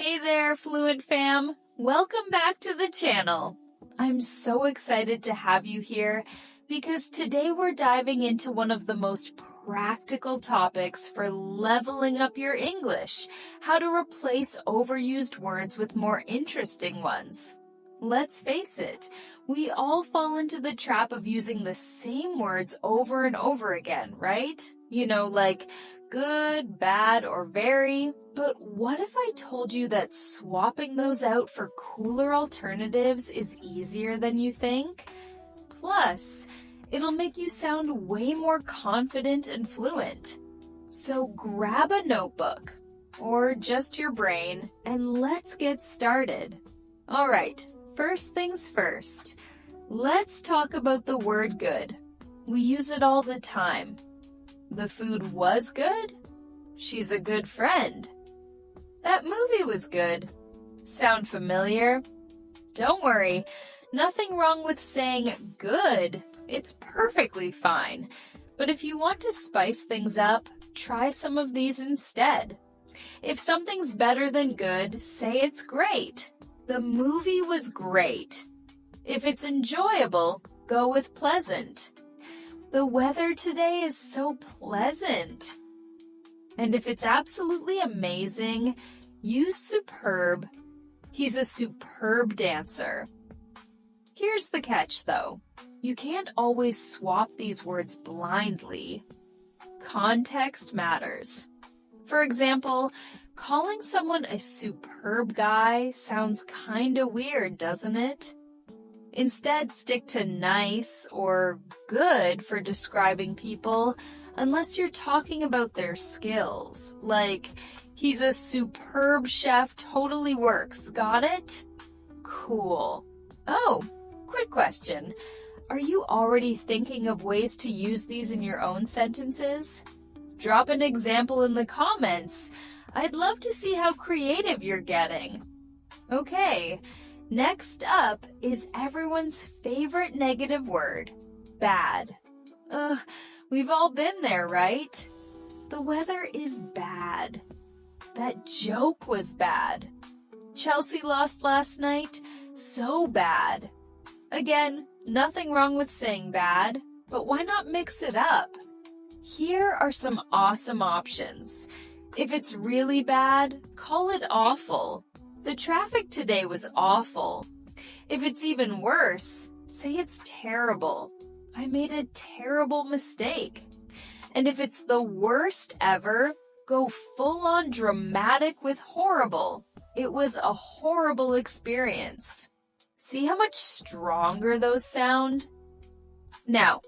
Hey there, Fluent fam! Welcome back to the channel. I'm so excited to have you here because today we're diving into one of the most practical topics for leveling up your English, how to replace overused words with more interesting ones. Let's face it, we all fall into the trap of using the same words over and over again, right? You know, like good, bad, or very. But what if I told you that swapping those out for cooler alternatives is easier than you think? Plus, it'll make you sound way more confident and fluent. So grab a notebook, or just your brain, and let's get started. All right, first things first. Let's talk about the word good. We use it all the time. The food was good. She's a good friend. That movie was good. Sound familiar? Don't worry, nothing wrong with saying good. It's perfectly fine. But if you want to spice things up, try some of these instead. If something's better than good, say it's great. The movie was great. If it's enjoyable, go with pleasant. The weather today is so pleasant. And if it's absolutely amazing, use superb. He's a superb dancer. Here's the catch, though. You can't always swap these words blindly. Context matters. For example, calling someone a superb guy sounds kinda weird, doesn't it? Instead, stick to nice or good for describing people unless you're talking about their skills. Like, he's a superb chef, totally works. Got it? Cool. Oh, quick question. Are you already thinking of ways to use these in your own sentences? Drop an example in the comments. I'd love to see how creative you're getting. Okay. Next up is everyone's favorite negative word, bad. We've all been there, right? The weather is bad. That joke was bad. Chelsea lost last night, so bad. Again, nothing wrong with saying bad, but why not mix it up? Here are some awesome options. If it's really bad, call it awful. The traffic today was awful. If it's even worse, say it's terrible. I made a terrible mistake. And if it's the worst ever, go full-on dramatic with horrible. It was a horrible experience. See how much stronger those sound? Now,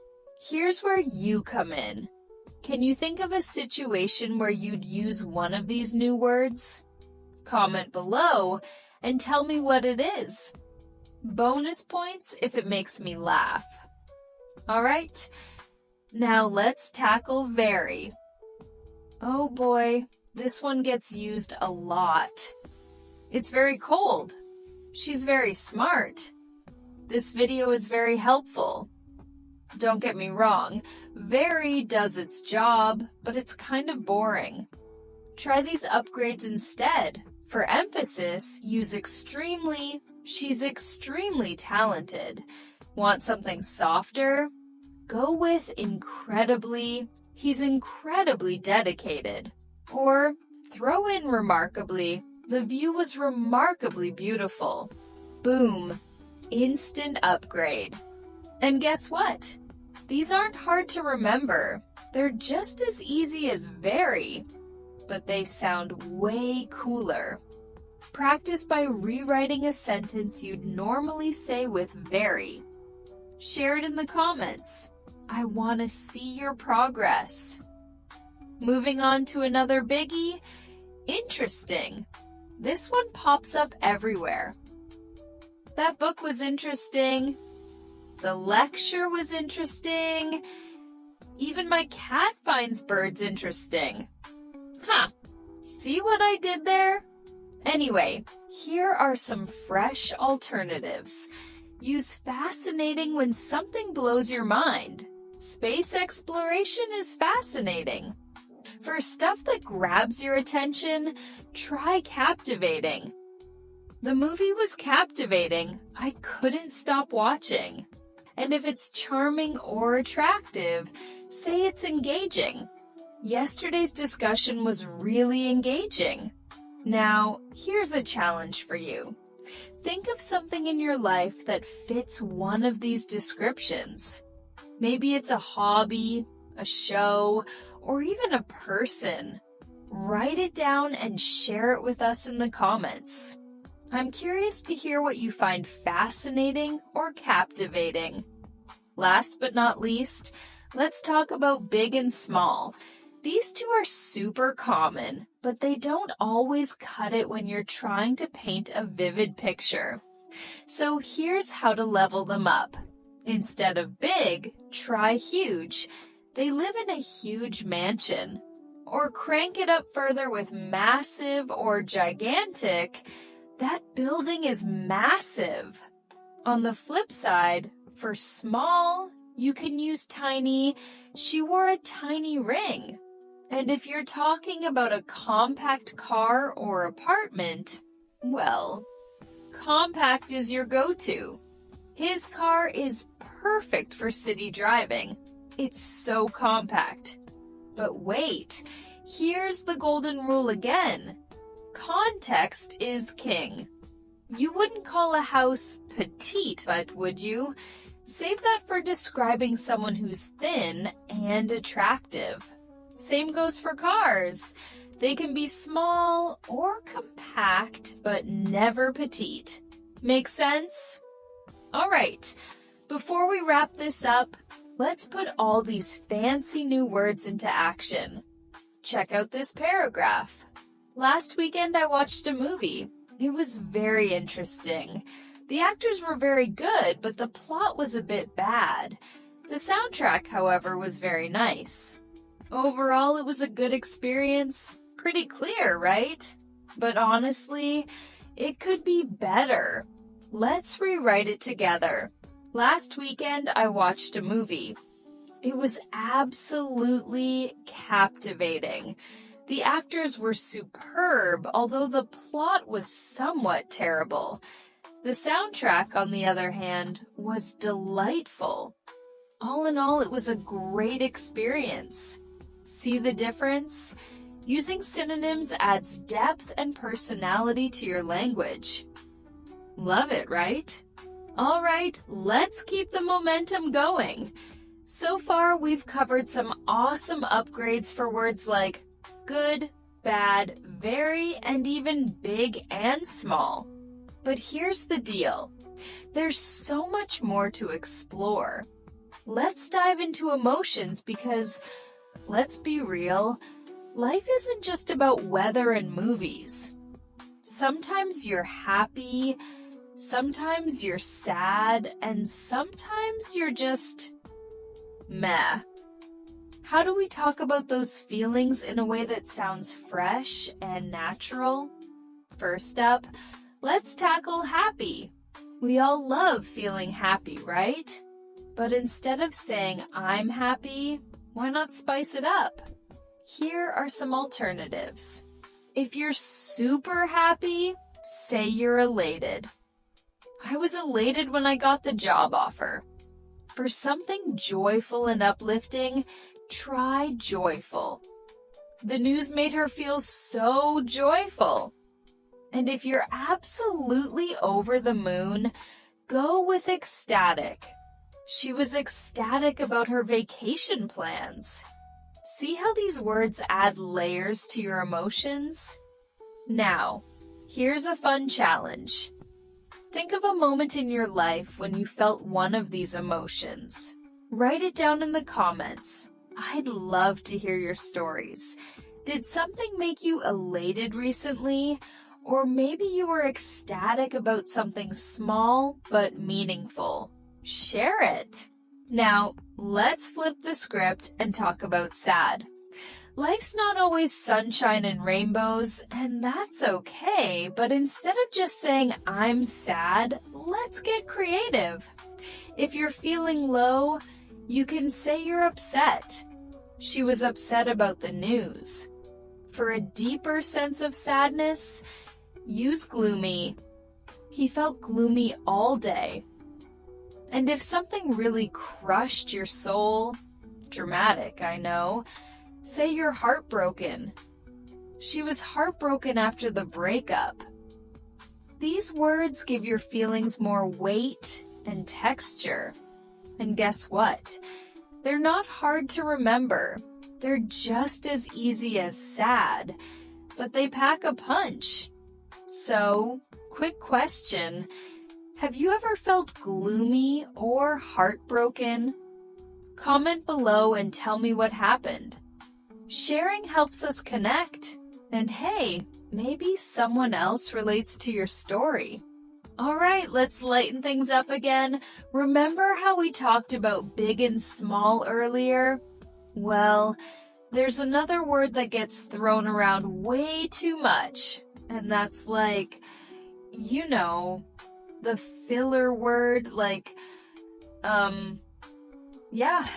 here's where you come in. Can you think of a situation where you'd use one of these new words? Comment below and tell me what it is. Bonus points if it makes me laugh. All right, now let's tackle very. Oh boy, this one gets used a lot. It's very cold. She's very smart. This video is very helpful. Don't get me wrong, very does its job, but it's kind of boring. Try these upgrades instead. For emphasis, use extremely. She's extremely talented. Want something softer? Go with incredibly. He's incredibly dedicated. Or throw in remarkably. The view was remarkably beautiful. Boom. Instant upgrade. And guess what? These aren't hard to remember. They're just as easy as very, but they sound way cooler. Practice by rewriting a sentence you'd normally say with very. Share it in the comments. I want to see your progress. Moving on to another biggie, interesting. This one pops up everywhere. That book was interesting. The lecture was interesting. Even my cat finds birds interesting. Huh, see what I did there? Anyway, here are some fresh alternatives. Use fascinating when something blows your mind. Space exploration is fascinating. For stuff that grabs your attention, try captivating. The movie was captivating. I couldn't stop watching. And if it's charming or attractive, say it's engaging. Yesterday's discussion was really engaging. Now, here's a challenge for you. Think of something in your life that fits one of these descriptions. Maybe it's a hobby, a show, or even a person. Write it down and share it with us in the comments. I'm curious to hear what you find fascinating or captivating. Last but not least, let's talk about big and small. These two are super common, but they don't always cut it when you're trying to paint a vivid picture. So here's how to level them up. Instead of big, try huge. They live in a huge mansion. Or crank it up further with massive or gigantic. That building is massive. On the flip side, for small, you can use tiny. She wore a tiny ring. And if you're talking about a compact car or apartment, well, compact is your go-to. His car is perfect for city driving. It's so compact. But wait, here's the golden rule again. Context is king. You wouldn't call a house petite, but would you? Save that for describing someone who's thin and attractive. Same goes for cars. They can be small or compact, but never petite. Make sense? All right, before we wrap this up, let's put all these fancy new words into action. Check out this paragraph. Last weekend I watched a movie. It was very interesting. The actors were very good, but the plot was a bit bad. The soundtrack, however, was very nice. Overall, it was a good experience. Pretty clear, right? But honestly, it could be better. Let's rewrite it together. Last weekend, I watched a movie. It was absolutely captivating. The actors were superb, although the plot was somewhat terrible. The soundtrack, on the other hand, was delightful. All in all, it was a great experience. See the difference? Using synonyms adds depth and personality to your language. Love it, right? All right, let's keep the momentum going. So far, we've covered some awesome upgrades for words like good, bad, very, and even big and small. But here's the deal. There's so much more to explore. Let's dive into emotions because, let's be real, life isn't just about weather and movies. Sometimes you're happy, sometimes you're sad, and sometimes you're just meh. How do we talk about those feelings in a way that sounds fresh and natural? First up, let's tackle happy. We all love feeling happy, right? But instead of saying I'm happy, why not spice it up? Here are some alternatives. If you're super happy, say you're elated. I was elated when I got the job offer. For something joyful and uplifting, try joyful. The news made her feel so joyful. And if you're absolutely over the moon, go with ecstatic. She was ecstatic about her vacation plans. See how these words add layers to your emotions? Now, here's a fun challenge. Think of a moment in your life when you felt one of these emotions. Write it down in the comments. I'd love to hear your stories. Did something make you elated recently? Or maybe you were ecstatic about something small but meaningful. Share it. Now, let's flip the script and talk about sad. Life's not always sunshine and rainbows, and that's okay, but instead of just saying I'm sad, let's get creative. If you're feeling low, you can say you're upset. She was upset about the news. For a deeper sense of sadness, use gloomy. He felt gloomy all day. And if something really crushed your soul, dramatic, I know, say you're heartbroken. She was heartbroken after the breakup. These words give your feelings more weight and texture. And guess what? They're not hard to remember. They're just as easy as sad, but they pack a punch. So, quick question. Have you ever felt gloomy or heartbroken? Comment below and tell me what happened. Sharing helps us connect. And hey, maybe someone else relates to your story. All right, let's lighten things up again. Remember how we talked about big and small earlier? Well, there's another word that gets thrown around way too much, and that's like, you know, the filler word, like, yeah,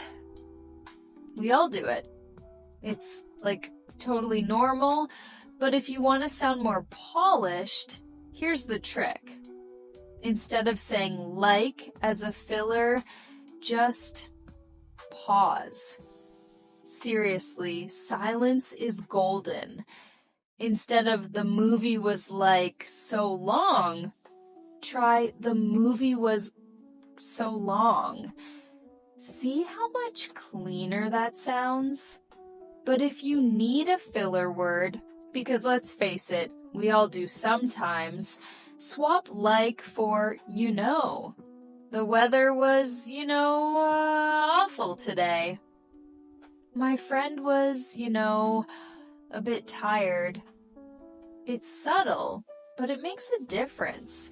we all do it. It's like totally normal, but if you want to sound more polished, here's the trick. Instead of saying like as a filler, just pause. Seriously, silence is golden. Instead of the movie was like so long, try the movie was so long. See how much cleaner that sounds? But if you need a filler word, because let's face it, we all do sometimes, swap like for you know. The weather was, awful today. My friend was, a bit tired. It's subtle, but it makes a difference.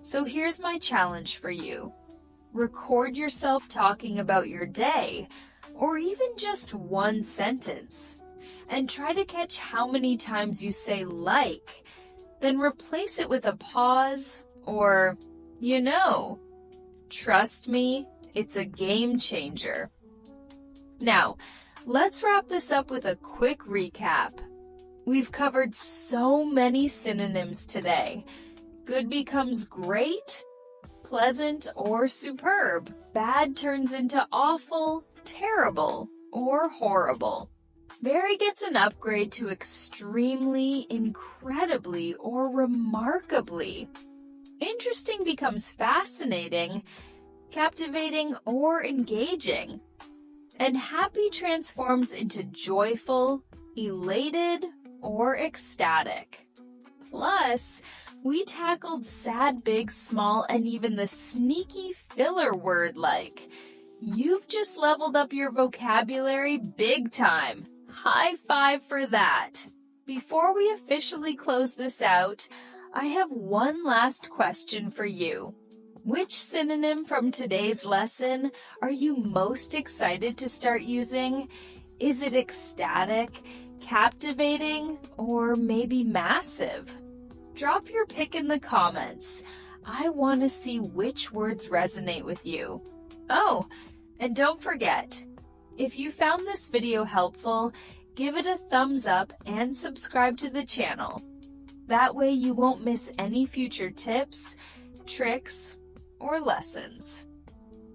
So here's my challenge for you. Record yourself talking about your day, or even just one sentence, and try to catch how many times you say like, then replace it with a pause or, Trust me, it's a game changer. Now, let's wrap this up with a quick recap. We've covered so many synonyms today. Good becomes great, pleasant, or superb. Bad turns into awful, terrible, or horrible. Very gets an upgrade to extremely, incredibly, or remarkably. Interesting becomes fascinating, captivating, or engaging. And happy transforms into joyful, elated, or ecstatic. Plus, we tackled sad, big, small, and even the sneaky filler word like. You've just leveled up your vocabulary big time. High five for that. Before we officially close this out, I have one last question for you. Which synonym from today's lesson are you most excited to start using? Is it ecstatic, captivating, or maybe massive? Drop your pick in the comments. I want to see which words resonate with you. Oh, and don't forget, if you found this video helpful, give it a thumbs up and subscribe to the channel. That way you won't miss any future tips, tricks, or lessons.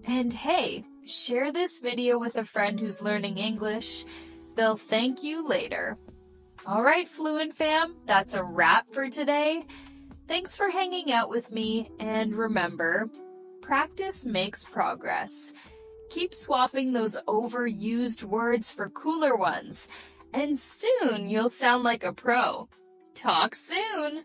And hey, share this video with a friend who's learning English. They'll thank you later. All right, Fluent fam, that's a wrap for today. Thanks for hanging out with me, and remember, practice makes progress. Keep swapping those overused words for cooler ones, and soon you'll sound like a pro. Talk soon!